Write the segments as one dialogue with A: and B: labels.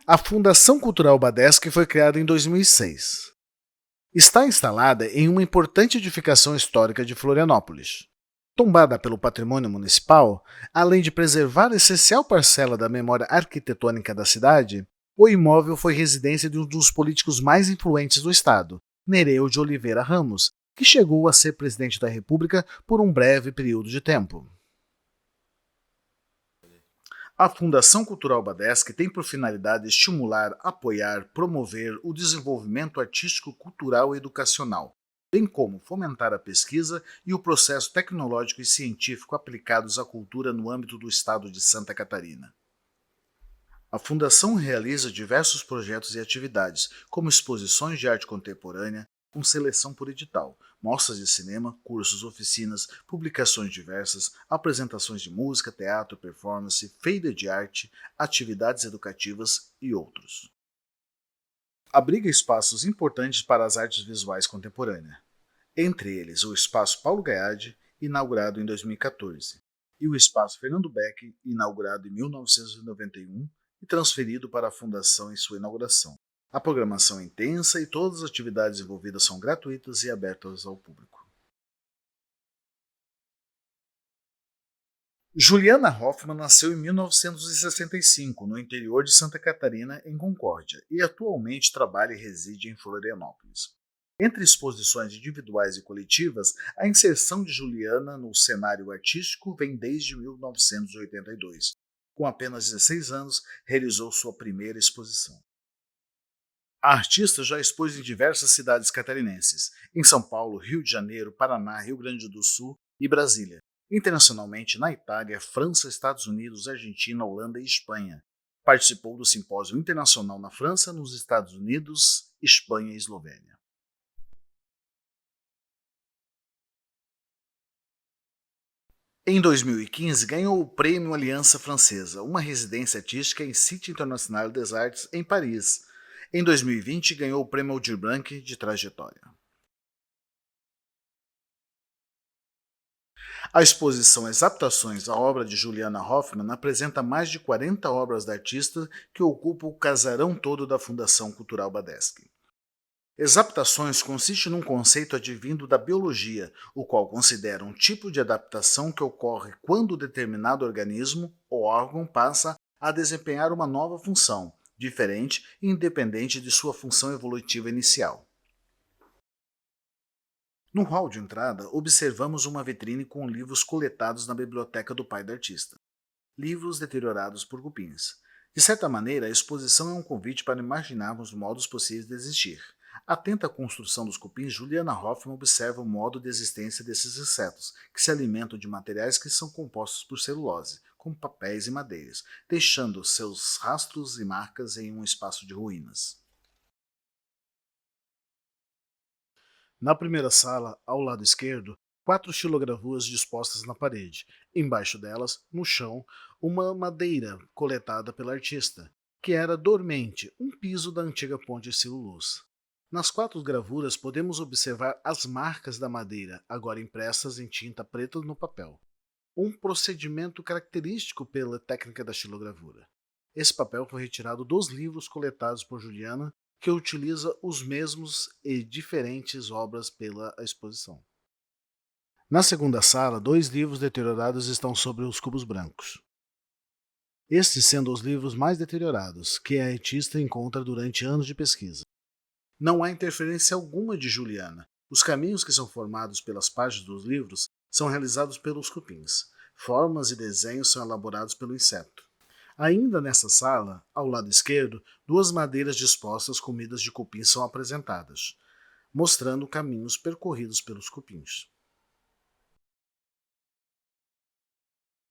A: A Fundação Cultural Badesc foi criada em 2006. Está instalada em uma importante edificação histórica de Florianópolis. Tombada pelo patrimônio municipal, além de preservar essencial parcela da memória arquitetônica da cidade, o imóvel foi residência de um dos políticos mais influentes do estado, Nereu de Oliveira Ramos, que chegou a ser presidente da República por um breve período de tempo. A Fundação Cultural Badesc tem por finalidade estimular, apoiar, promover o desenvolvimento artístico, cultural e educacional, bem como fomentar a pesquisa e o processo tecnológico e científico aplicados à cultura no âmbito do estado de Santa Catarina. A Fundação realiza diversos projetos e atividades, como exposições de arte contemporânea, com seleção por edital, mostras de cinema, cursos, oficinas, publicações diversas, apresentações de música, teatro, performance, feira de arte, atividades educativas e outros. Abriga espaços importantes para as artes visuais contemporâneas, entre eles o Espaço Paulo Gaiardi, inaugurado em 2014, e o Espaço Fernando Beck, inaugurado em 1991 e transferido para a Fundação em sua inauguração. A programação é intensa e todas as atividades envolvidas são gratuitas e abertas ao público. Juliana Hoffmann nasceu em 1965, no interior de Santa Catarina, em Concórdia, e atualmente trabalha e reside em Florianópolis. Entre exposições individuais e coletivas, a inserção de Juliana no cenário artístico vem desde 1982. Com apenas 16 anos, realizou sua primeira exposição. A artista já expôs em diversas cidades catarinenses, em São Paulo, Rio de Janeiro, Paraná, Rio Grande do Sul e Brasília. Internacionalmente na Itália, França, Estados Unidos, Argentina, Holanda e Espanha. Participou do Simpósio Internacional na França, nos Estados Unidos, Espanha e Eslovênia. Em 2015, ganhou o Prêmio Aliança Francesa, uma residência artística em Cité Internationale des Arts, em Paris. Em 2020, ganhou o Prêmio Aldir Blanc de Trajetória. A exposição Exaptações, a obra de Juliana Hoffmann, apresenta mais de 40 obras da artista que ocupam o casarão todo da Fundação Cultural Badesc. Exaptações consiste num conceito advindo da biologia, o qual considera um tipo de adaptação que ocorre quando determinado organismo ou órgão passa a desempenhar uma nova função, diferente e independente de sua função evolutiva inicial. No hall de entrada, observamos uma vitrine com livros coletados na biblioteca do pai da artista. Livros deteriorados por cupins. De certa maneira, a exposição é um convite para imaginarmos modos possíveis de existir. Atenta à construção dos cupins, Juliana Hoffmann observa o modo de existência desses insetos, que se alimentam de materiais que são compostos por celulose, como papéis e madeiras, deixando seus rastros e marcas em um espaço de ruínas. Na primeira sala, ao lado esquerdo, 4 xilogravuras dispostas na parede. Embaixo delas, no chão, uma madeira coletada pela artista, que era dormente, um piso da antiga ponte de Siluluz. Nas 4 gravuras podemos observar as marcas da madeira, agora impressas em tinta preta no papel. Um procedimento característico pela técnica da xilogravura. Esse papel foi retirado dos livros coletados por Juliana, que utiliza os mesmos e diferentes obras pela exposição. Na segunda sala, 2 livros deteriorados estão sobre os cubos brancos. Estes sendo os livros mais deteriorados, que a artista encontra durante anos de pesquisa. Não há interferência alguma de Juliana. Os caminhos que são formados pelas páginas dos livros são realizados pelos cupins. Formas e desenhos são elaborados pelo inseto. Ainda nessa sala, ao lado esquerdo, 2 madeiras dispostas comidas de cupins são apresentadas, mostrando caminhos percorridos pelos cupins.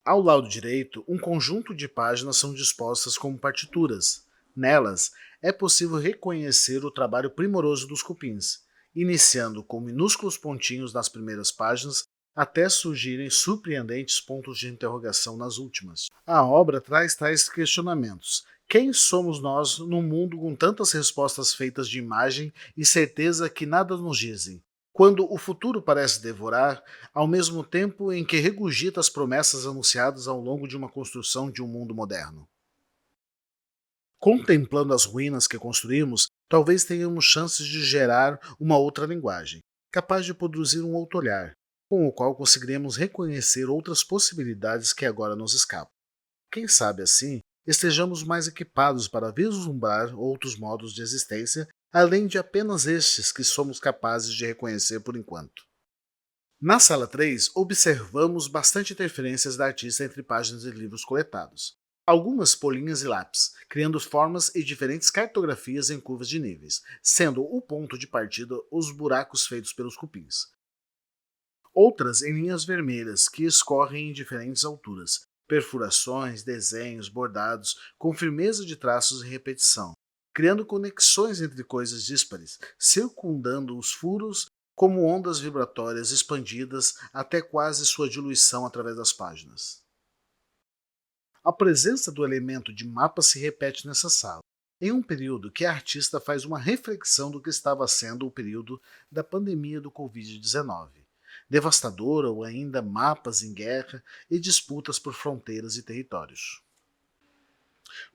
A: Ao lado direito, um conjunto de páginas são dispostas como partituras. Nelas, é possível reconhecer o trabalho primoroso dos cupins, iniciando com minúsculos pontinhos nas primeiras páginas até surgirem surpreendentes pontos de interrogação nas últimas. A obra traz tais questionamentos. Quem somos nós num mundo com tantas respostas feitas de imagem e certeza que nada nos dizem? Quando o futuro parece devorar, ao mesmo tempo em que regurgita as promessas anunciadas ao longo de uma construção de um mundo moderno. Contemplando as ruínas que construímos, talvez tenhamos chances de gerar uma outra linguagem, capaz de produzir um outro olhar, com o qual conseguiremos reconhecer outras possibilidades que agora nos escapam. Quem sabe assim, estejamos mais equipados para vislumbrar outros modos de existência, além de apenas estes que somos capazes de reconhecer por enquanto. Na sala 3, observamos bastante interferências da artista entre páginas de livros coletados. Algumas por linhas e lápis, criando formas e diferentes cartografias em curvas de níveis, sendo o ponto de partida os buracos feitos pelos cupins. Outras em linhas vermelhas que escorrem em diferentes alturas, perfurações, desenhos, bordados, com firmeza de traços e repetição, criando conexões entre coisas díspares, circundando os furos como ondas vibratórias expandidas até quase sua diluição através das páginas. A presença do elemento de mapa se repete nessa sala, em um período que a artista faz uma reflexão do que estava sendo o período da pandemia do Covid-19, devastadora ou ainda mapas em guerra e disputas por fronteiras e territórios.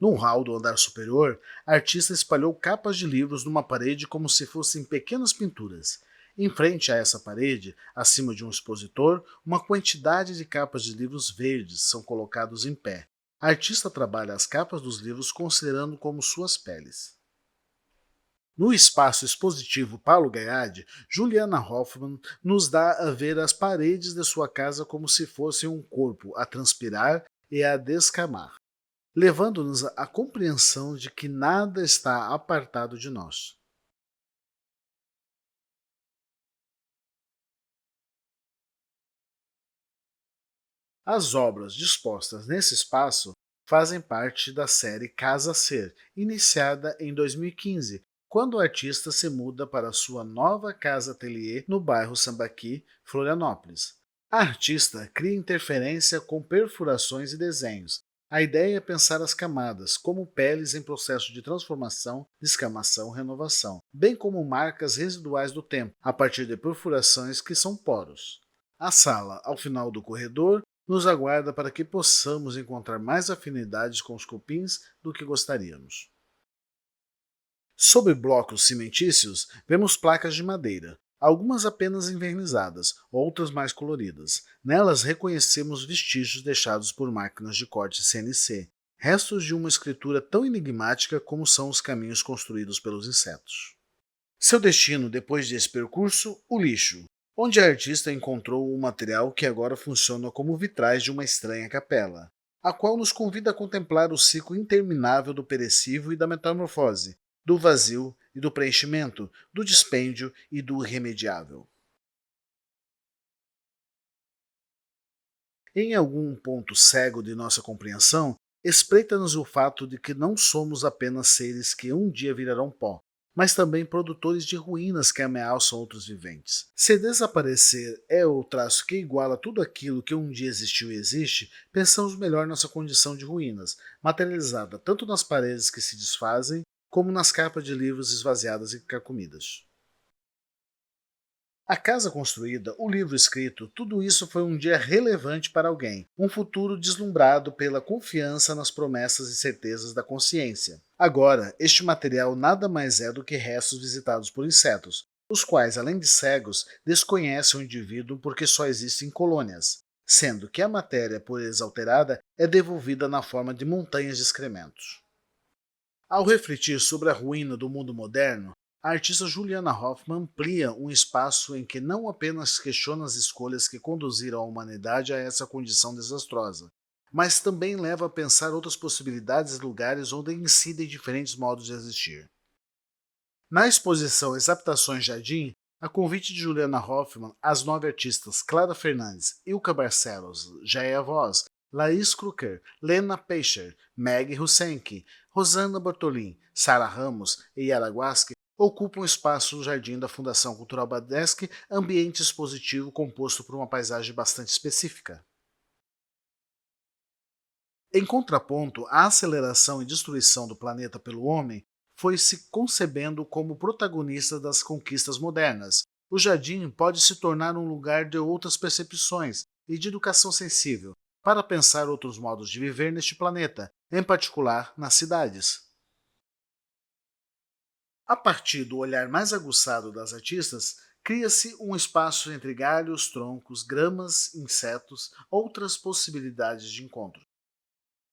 A: Num hall do andar superior, a artista espalhou capas de livros numa parede como se fossem pequenas pinturas. Em frente a essa parede, acima de um expositor, uma quantidade de capas de livros verdes são colocados em pé. A artista trabalha as capas dos livros considerando como suas peles. No espaço expositivo Paulo Gaiade, Juliana Hoffmann nos dá a ver as paredes de sua casa como se fossem um corpo a transpirar e a descamar, levando-nos à compreensão de que nada está apartado de nós. As obras dispostas nesse espaço fazem parte da série Casa Ser, iniciada em 2015, quando o artista se muda para sua nova casa ateliê no bairro Sambaqui, Florianópolis. A artista cria interferência com perfurações e desenhos. A ideia é pensar as camadas como peles em processo de transformação, descamação, renovação, bem como marcas residuais do tempo, a partir de perfurações que são poros. A sala, ao final do corredor, nos aguarda para que possamos encontrar mais afinidades com os cupins do que gostaríamos. Sobre blocos cimentícios, vemos placas de madeira, algumas apenas envernizadas, outras mais coloridas. Nelas reconhecemos vestígios deixados por máquinas de corte CNC, restos de uma escritura tão enigmática como são os caminhos construídos pelos insetos. Seu destino depois desse percurso, o lixo, onde a artista encontrou o material que agora funciona como vitrais de uma estranha capela, a qual nos convida a contemplar o ciclo interminável do perecível e da metamorfose, do vazio e do preenchimento, do dispêndio e do irremediável. Em algum ponto cego de nossa compreensão, espreita-nos o fato de que não somos apenas seres que um dia virarão pó, mas também produtores de ruínas que ameaçam outros viventes. Se desaparecer é o traço que iguala tudo aquilo que um dia existiu e existe, pensamos melhor nossa condição de ruínas, materializada tanto nas paredes que se desfazem, como nas capas de livros esvaziadas e carcomidas. A casa construída, o livro escrito, tudo isso foi um dia relevante para alguém, um futuro deslumbrado pela confiança nas promessas e certezas da consciência. Agora, este material nada mais é do que restos visitados por insetos, os quais, além de cegos, desconhecem o indivíduo porque só existem colônias, sendo que a matéria, por eles alterada, é devolvida na forma de montanhas de excrementos. Ao refletir sobre a ruína do mundo moderno, a artista Juliana Hoffmann amplia um espaço em que não apenas questiona as escolhas que conduziram a humanidade a essa condição desastrosa, mas também leva a pensar outras possibilidades e lugares onde incidem diferentes modos de existir. Na exposição Exaptações Jardim, a convite de Juliana Hoffmann, as 9 artistas Clara Fernandes, Ilka Barcelos, Jair Voz, Laís Kruker, Lena Peicher, Meg Husenki, Rosana Bortolin, Sara Ramos e Yara Guasque ocupam espaço no jardim da Fundação Cultural Badeschi, ambiente expositivo composto por uma paisagem bastante específica. Em contraponto, a aceleração e destruição do planeta pelo homem foi se concebendo como protagonista das conquistas modernas. O jardim pode se tornar um lugar de outras percepções e de educação sensível, para pensar outros modos de viver neste planeta, em particular nas cidades. A partir do olhar mais aguçado das artistas, cria-se um espaço entre galhos, troncos, gramas, insetos, outras possibilidades de encontro.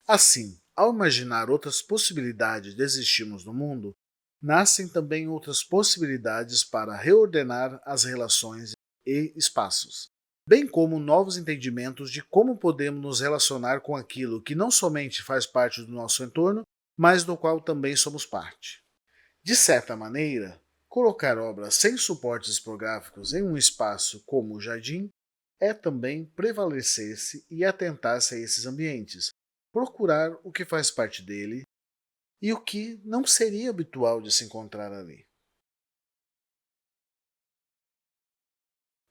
A: Assim, ao imaginar outras possibilidades de existirmos no mundo, nascem também outras possibilidades para reordenar as relações e espaços, bem como novos entendimentos de como podemos nos relacionar com aquilo que não somente faz parte do nosso entorno, mas do qual também somos parte. De certa maneira, colocar obras sem suportes expográficos em um espaço como o jardim é também prevalecer-se e atentar-se a esses ambientes, procurar o que faz parte dele e o que não seria habitual de se encontrar ali.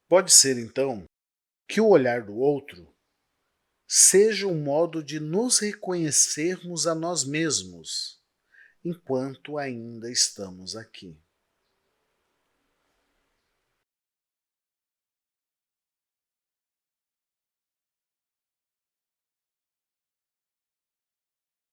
A: Pode ser então que o olhar do outro seja um modo de nos reconhecermos a nós mesmos enquanto ainda estamos aqui.